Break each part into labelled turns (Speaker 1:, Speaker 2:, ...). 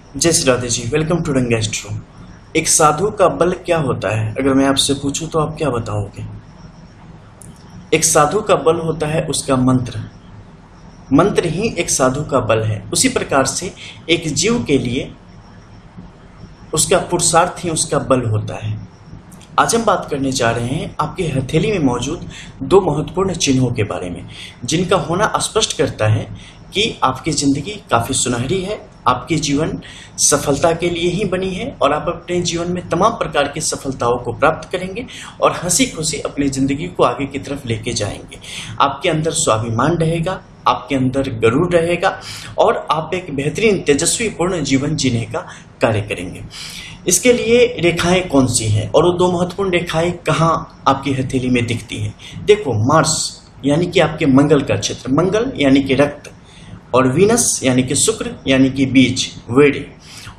Speaker 1: जय Shri Radhe ji. Welcome to रंग astro. एक साधु का बल क्या होता है, अगर मैं आपसे पूछूं तो आप क्या बताओगे? एक साधु का बल होता है उसका मंत्र। मंत्र ही एक साधु का बल है। उसी प्रकार से एक जीव के लिए उसका पुरुषार्थ ही उसका बल होता है। आज हम बात करने जा रहे हैं आपकी हथेली में मौजूद दो महत्वपूर्ण चिन्हों के बारे में, जिनका होना स्पष्ट करता है कि आपकी जिंदगी काफी सुनहरी है, आपकी जीवन सफलता के लिए ही बनी है और आप अपने जीवन में तमाम प्रकार की सफलताओं को प्राप्त करेंगे और हंसी खुशी अपनी जिंदगी को आगे की तरफ लेके जाएंगे। आपके अंदर स्वाभिमान रहेगा, आपके अंदर गरुड़ रहेगा और आप एक बेहतरीन तेजस्वी पूर्ण जीवन जीने का कार्य करेंगे। इसके लिए रेखाएं कौन सी हैं और वो दो महत्वपूर्ण रेखाएं कहाँ आपकी हथेली में दिखती हैं? देखो, मार्स यानी कि आपके मंगल का क्षेत्र, मंगल यानी कि रक्त, और वीनस यानी कि शुक्र यानी कि बीज, वेड़ी।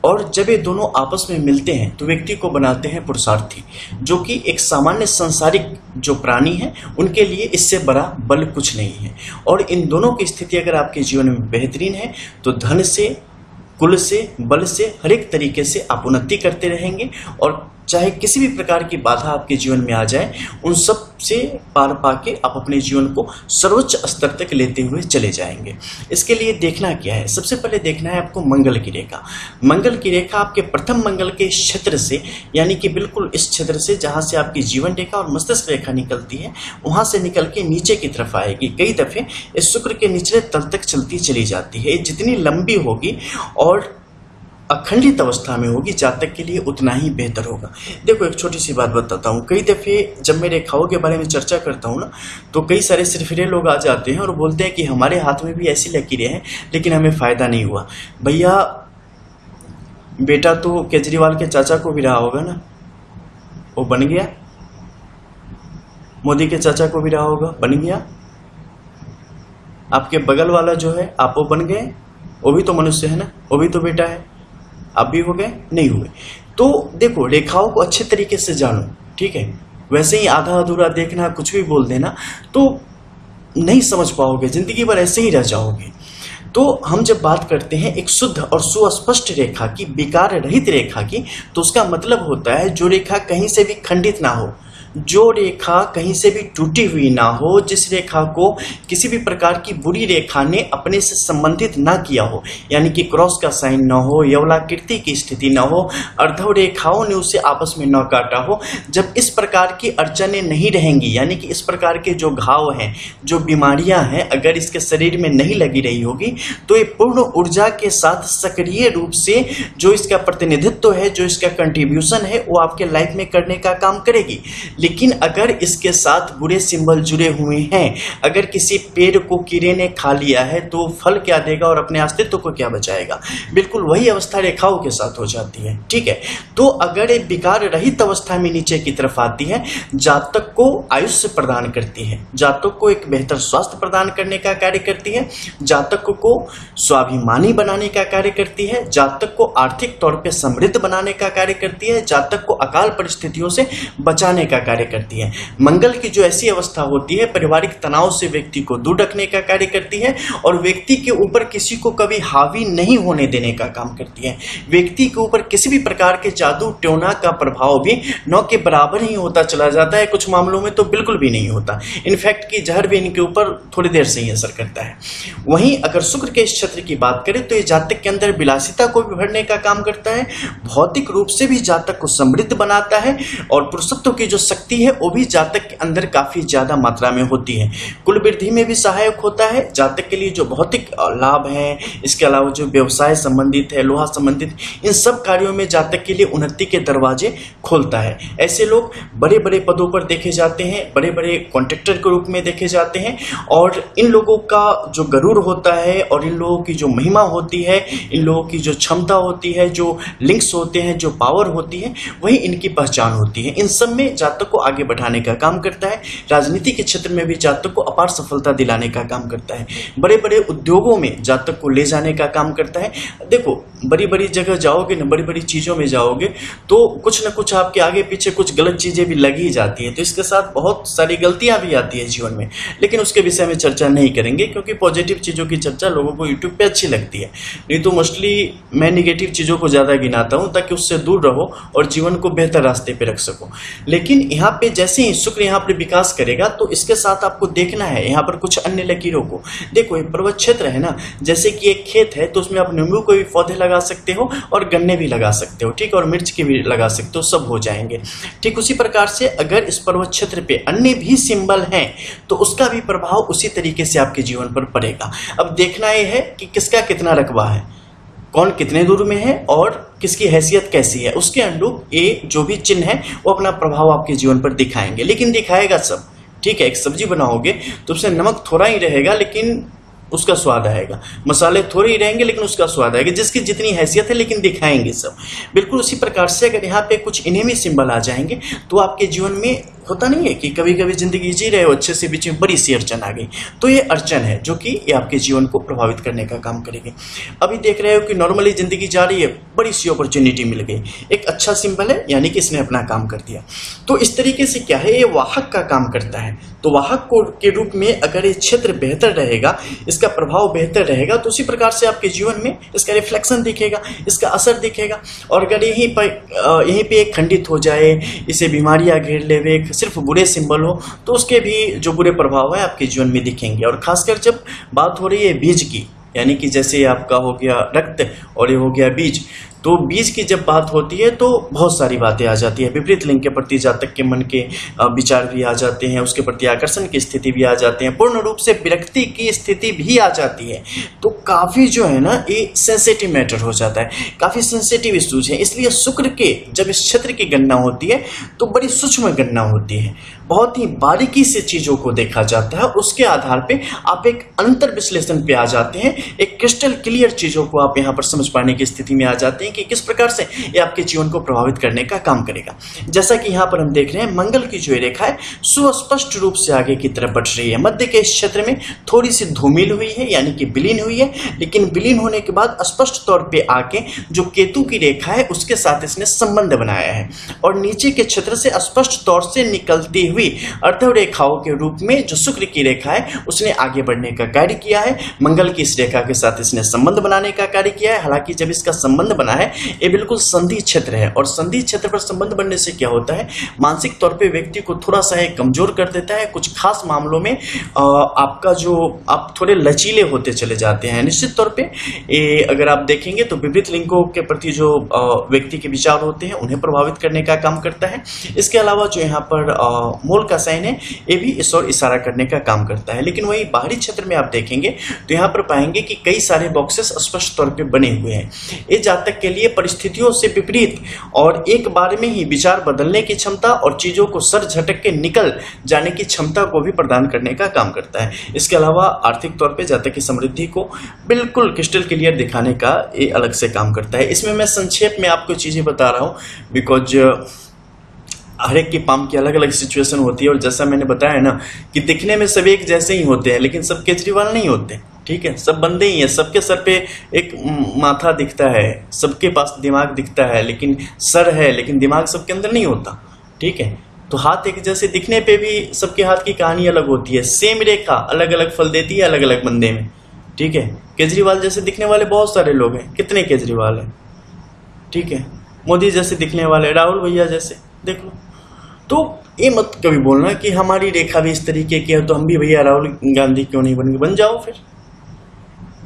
Speaker 1: और जब ये दोनों आपस में मिलते हैं तो व्यक्ति को बनाते हैं पुरुषार्थी, जो कि एक सामान्य संसारिक जो प्राणी है उनके लिए इससे बड़ा बल कुछ नहीं है। और इन दोनों की स्थिति अगर आपके जीवन में बेहतरीन है तो धन से, कुल से, बल से, हर एक तरीके से आप उन्नति करते रहेंगे और चाहे किसी भी प्रकार की बाधा आपके जीवन में आ जाए, उन सब से पार पाके आप अपने जीवन को सर्वोच्च स्तर तक लेते हुए चले जाएंगे। इसके लिए देखना क्या है? सबसे पहले देखना है आपको मंगल की रेखा। मंगल की रेखा आपके प्रथम मंगल के क्षेत्र से, यानी कि बिल्कुल इस क्षेत्र से जहां से आपकी जीवन रेखा और मस्तिष्क रेखा निकलती है, वहां से निकल के नीचे की तरफ आएगी। कई दफे इस शुक्र के निचले तल तक चलती चली जाती है। जितनी लंबी होगी और अखंडित अवस्था में होगी, जातक के लिए उतना ही बेहतर होगा। देखो, एक छोटी सी बात बताता हूँ। कई दफे जब मैं रेखाओं के बारे में चर्चा करता हूँ ना, तो कई सारे सिरफिरे लोग आ जाते हैं और बोलते हैं कि हमारे हाथ में भी ऐसी लकीरें हैं लेकिन हमें फायदा नहीं हुआ। भैया, बेटा तो केजरीवाल के चाचा को भी रहा होगा ना, वो बन गया। मोदी के चाचा को भी रहा होगा, बन गया। आपके बगल वाला जो है, आप वो बन गए, वो भी तो मनुष्य है ना, वो भी तो बेटा है। आप भी हो गए, नहीं हुए। तो देखो, रेखाओं को अच्छे तरीके से जानो, ठीक है? वैसे ही आधा अधूरा देखना, कुछ भी बोल देना तो नहीं समझ पाओगे, जिंदगी भर ऐसे ही रह जाओगे। तो हम जब बात करते हैं एक शुद्ध और सुस्पष्ट रेखा की, विकार रहित रेखा की, तो उसका मतलब होता है जो रेखा कहीं से भी खंडित ना हो, जो रेखा कहीं से भी टूटी हुई ना हो, जिस रेखा को किसी भी प्रकार की बुरी रेखा ने अपने से संबंधित ना किया हो, यानी कि क्रॉस का साइन ना हो, यवलाकृति की स्थिति ना हो, अर्धव रेखाओं ने उसे आपस में न काटा हो। जब इस प्रकार की अड़चनें नहीं रहेंगी, यानी कि इस प्रकार के जो घाव हैं, जो बीमारियां हैं, अगर इसके शरीर में नहीं लगी रही होगी, तो ये पूर्ण ऊर्जा के साथ सक्रिय रूप से जो इसका प्रतिनिधित्व है, जो इसका कंट्रीब्यूशन है, वो आपके लाइफ में करने का काम करेगी। लेकिन अगर इसके साथ बुरे सिंबल जुड़े हुए हैं, अगर किसी पेड़ को कीड़े ने खा लिया है, तो फल क्या देगा और अपने अस्तित्व को क्या बचाएगा? बिल्कुल वही अवस्था रेखाओं के साथ हो जाती है, ठीक है? तो अगर एक विकार रहित अवस्था में नीचे की तरफ आती है, जातक को आयुष्य प्रदान करती है, जातक को एक बेहतर स्वास्थ्य प्रदान करने का कार्य करती है, जातक को स्वाभिमानी बनाने का कार्य करती है, जातक को आर्थिक तौर पर समृद्ध बनाने का कार्य करती है, जातक को अकाल परिस्थितियों से बचाने का कार्य करती है। मंगल की जो ऐसी अवस्था होती है, पारिवारिक तनाव से व्यक्ति को दूर रखने का कार्य करती है और व्यक्ति के ऊपर किसी को कभी हावी नहीं होने देने का काम करती है। व्यक्ति के ऊपर किसी भी प्रकार के जादू टोना का प्रभाव भी न के बराबर ही होता चला जाता है, कुछ मामलों में तो बिल्कुल भी नहीं होता। इनफैक्ट की जहर भी इनके ऊपर थोड़ी देर से ही असर करता है। वहीं अगर शुक्र के इस क्षेत्र की बात करें तो ये जातक के अंदर विलासिता को भी भरने का काम करता है, भौतिक रूप से भी जातक को समृद्ध बनाता है और पुरुषत्व की जो शक्ति है वो भी जातक के अंदर काफी ज्यादा मात्रा में होती है। कुल वृद्धि में भी सहायक होता है जातक के लिए, जो भौतिक लाभ है, इसके अलावा जो व्यवसाय संबंधित है, लोहा संबंधित, इन सब कार्यों में जातक के लिए उन्नति के दरवाजे खोलता है। ऐसे लोग बड़े बड़े पदों पर देखे जाते हैं, बड़े बड़े कॉन्ट्रैक्टर के रूप में देखे जाते हैं और इन लोगों का जो गरुड़ होता है और इन लोगों की जो महिमा होती है, इन लोगों की जो क्षमता होती है, जो लिंक्स होते हैं, जो पावर होती है, वही इनकी पहचान होती है। इन सब में जातक को आगे बढ़ाने का काम करता है। राजनीति के क्षेत्र में भी जातक को अपार सफलता दिलाने का काम करता है। बड़े बड़े उद्योगों में जातक को ले जाने का काम करता है। देखो, बड़ी बड़ी जगह जाओगे ना, बड़ी बड़ी चीजों में जाओगे तो कुछ ना कुछ आपके आगे पीछे कुछ गलत चीजें भी लगी जाती है, तो इसके साथ बहुत सारी गलतियां भी आती है जीवन में, लेकिन उसके विषय में चर्चा नहीं करेंगे क्योंकि पॉजिटिव चीजों की चर्चा लोगों को यूट्यूब पे अच्छी लगती है। नहीं तो मोस्टली मैं निगेटिव चीजों को ज्यादा गिनाता हूं ताकि उससे दूर रहो और जीवन को बेहतर रास्ते पे रख सको। लेकिन यहाँ पे जैसे ही शुक्र यहाँ पर विकास करेगा तो इसके साथ आपको देखना है यहाँ पर कुछ अन्य लकीरों को। देखो, ये पर्वत क्षेत्र है ना, जैसे कि एक खेत है तो उसमें आप नींबू को भी पौधे लगा सकते हो और गन्ने भी लगा सकते हो, ठीक, और मिर्च के भी लगा सकते हो, सब हो जाएंगे। ठीक उसी प्रकार से अगर इस पर्वत क्षेत्र पे अन्य भी सिंबल हैं तो उसका भी प्रभाव उसी तरीके से आपके जीवन पर पड़ेगा। अब देखना यह है कि किसका कितना रकबा है, कौन कितने दूर में है और किसकी हैसियत कैसी है, उसके अनुरूप ये जो भी चिन्ह है वो अपना प्रभाव आपके जीवन पर दिखाएंगे। लेकिन दिखाएगा सब, ठीक है। एक सब्जी बनाओगे तो उसमें नमक थोड़ा ही रहेगा लेकिन उसका स्वाद आएगा, मसाले थोड़े ही रहेंगे लेकिन उसका स्वाद आएगा, जिसकी जितनी हैसियत है, लेकिन दिखाएंगे सब। बिल्कुल उसी प्रकार से अगर यहाँ पे कुछ इनेमी सिंबल आ जाएंगे तो आपके जीवन में होता नहीं है कि कभी कभी जिंदगी जी रहे हो अच्छे से, बीच में बड़ी सी अड़चन आ गई, तो ये अड़चन है जो कि ये आपके जीवन को प्रभावित करने का काम करेगी। अभी देख रहे हो कि नॉर्मली जिंदगी जा रही है, बड़ी सी अपॉर्चुनिटी मिल गई, एक अच्छा सिंबल है, यानी कि इसने अपना काम कर दिया। तो इस तरीके से क्या है, ये वाहक का काम करता है। तो वाहक के रूप में अगर ये क्षेत्र बेहतर रहेगा, इसका प्रभाव बेहतर रहेगा, तो उसी प्रकार से आपके जीवन में इसका रिफ्लेक्शन दिखेगा, इसका असर दिखेगा। और अगर यहीं पे एक खंडित हो जाए, इसे बीमारियां घेर लेवे, सिर्फ बुरे सिंबल हो, तो उसके भी जो बुरे प्रभाव है आपके जीवन में दिखेंगे। और खासकर जब बात हो रही है बीज की, यानी कि जैसे आपका हो गया रक्त और ये हो गया बीज, तो बीज की जब बात होती है तो बहुत सारी बातें आ जाती है। विपरीत लिंग के प्रति जातक के मन के विचार भी आ जाते हैं, उसके प्रति आकर्षण की स्थिति भी आ जाती है, पूर्ण रूप से विरक्ति की स्थिति भी आ जाती है। तो काफ़ी जो है ना, ये सेंसिटिव मैटर हो जाता है, काफ़ी सेंसिटिव इश्यूज है। इसलिए शुक्र के जब इस क्षेत्र की गणना होती है तो बड़ी सूक्ष्म गणना होती है, बहुत ही बारीकी से चीज़ों को देखा जाता है। उसके आधार पे आप एक अंतर विश्लेषण पे आ जाते हैं, एक क्रिस्टल क्लियर चीज़ों को आप यहाँ पर समझ पाने की स्थिति में आ जाते हैं कि किस प्रकार से ये आपके जीवन को प्रभावित करने का काम करेगा। जैसा कि यहाँ पर हम देख रहे हैं, मंगल की जो रेखा है सुस्पष्ट रूप से आगे की तरफ बढ़ रही है। मध्य के इस क्षेत्र में थोड़ी सी धूमिल हुई है, यानी कि विलीन हुई है, लेकिन विलीन होने के बाद स्पष्ट तौर पे आके जो केतु की रेखा है उसके साथ इसने संबंध बनाया है। और नीचे के क्षेत्र से स्पष्ट तौर से निकलती हुई अर्धव रेखाओं के रूप में जो शुक्र की रेखा है उसने आगे बढ़ने का कार्य किया है। मंगल की इस रेखा के साथ इसने संबंध बनाने का कार्य किया है। हालांकि जब इसका संबंध बना है, ये बिल्कुल संधि क्षेत्र है, और संधि क्षेत्र पर संबंध बनने से क्या होता है, मानसिक तौर पे व्यक्ति को थोड़ा सा कमजोर कर देता है। कुछ खास मामलों में आपका जो आप थोड़े लचीले होते चले जाते हैं। निश्चित तौर पे ये अगर आप देखेंगे तो विपरीत लिंगों के प्रति जो व्यक्ति के विचार होते हैं उन्हें प्रभावित करने का काम करता है। इसके अलावा जो यहाँ पर मूल का साइन है, ये भी इस ओर इशारा करने का काम करता है। लेकिन वही बाहरी क्षेत्र में आप देखेंगे तो यहाँ पर पाएंगे कि कई सारे बॉक्सेस स्पष्ट तौर पे बने हुए हैं। ये जातक के लिए परिस्थितियों से विपरीत और एक बार में ही विचार बदलने की क्षमता और चीजों को सर झटक के निकल जाने की क्षमता को भी प्रदान करने का काम करता है। इसके अलावा आर्थिक तौर पे जातक की समृद्धि को बिल्कुल क्रिस्टल क्लियर दिखाने का ये अलग से काम करता है। इसमें मैं संक्षेप में आपको चीजें बता रहा हूँ, बिकॉज हर एक की पाम की अलग अलग सिचुएशन होती है। और जैसा मैंने बताया ना कि दिखने में सब एक जैसे ही होते हैं, लेकिन सब केजरीवाल नहीं होते, ठीक है। सब बंदे ही हैं, सबके सर पे एक माथा दिखता है, सबके पास दिमाग दिखता है, लेकिन सर है लेकिन दिमाग सबके अंदर नहीं होता, ठीक है। तो हाथ एक जैसे दिखने पे भी सबके हाथ की कहानी अलग होती है। सेम रेखा अलग अलग फल देती है अलग अलग बंदे में, ठीक है। केजरीवाल जैसे दिखने वाले बहुत सारे लोग हैं, कितने केजरीवाल हैं, ठीक है। मोदी जैसे दिखने वाले, राहुल भैया जैसे, देख लो। तो ये मत कभी बोलना कि हमारी रेखा भी इस तरीके की है तो हम भी भैया राहुल गांधी क्यों नहीं बनेंगे, बन जाओ फिर,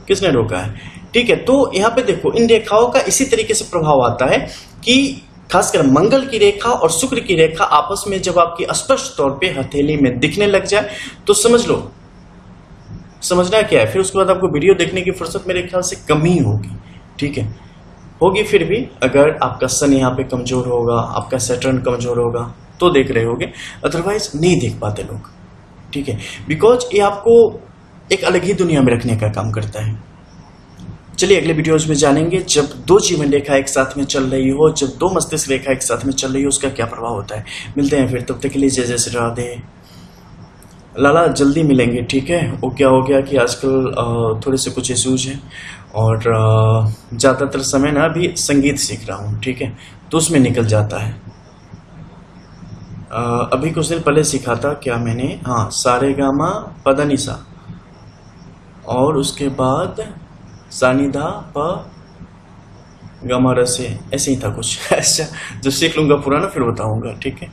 Speaker 1: किसने रोका है, ठीक है। तो यहाँ पे देखो, इन रेखाओं का इसी तरीके से प्रभाव आता है कि खासकर मंगल की रेखा और शुक्र की रेखा आपस में जब आपकी स्पष्ट तौर पे हथेली में दिखने लग जाए तो समझ लो, समझना क्या है, फिर उसके बाद आपको वीडियो देखने की फुर्सत मेरे ख्याल से कम ही होगी, ठीक है। होगी फिर भी, अगर आपका सन यहाँ पे कमजोर होगा, आपका सैटर्न कमजोर होगा तो देख रहे होगे, अदरवाइज नहीं देख पाते लोग, ठीक है। बिकॉज ये आपको एक अलग ही दुनिया में रखने का काम करता है। चलिए अगले वीडियोज में जानेंगे, जब दो जीवन रेखा एक साथ में चल रही हो, जब दो मस्तिष्क रेखा एक साथ में चल रही हो, उसका क्या प्रभाव होता है। मिलते हैं फिर, तब तक के लिए जय जय श्री राधे। लाला जल्दी मिलेंगे, ठीक है। वो क्या हो गया कि आजकल थोड़े से कुछ इश्यूज हैं और ज़्यादातर समय ना अभी संगीत सीख रहा हूँ, ठीक है, तो उसमें निकल जाता है। अभी कुछ दिन पहले सीखा था क्या मैंने, हाँ, सारेगामा पदनिसा, और उसके बाद सानिधा प गमा रसे, ऐसे ही था कुछ। अच्छा, जो सीख लूंगा पुराना फिर बताऊंगा, ठीक है।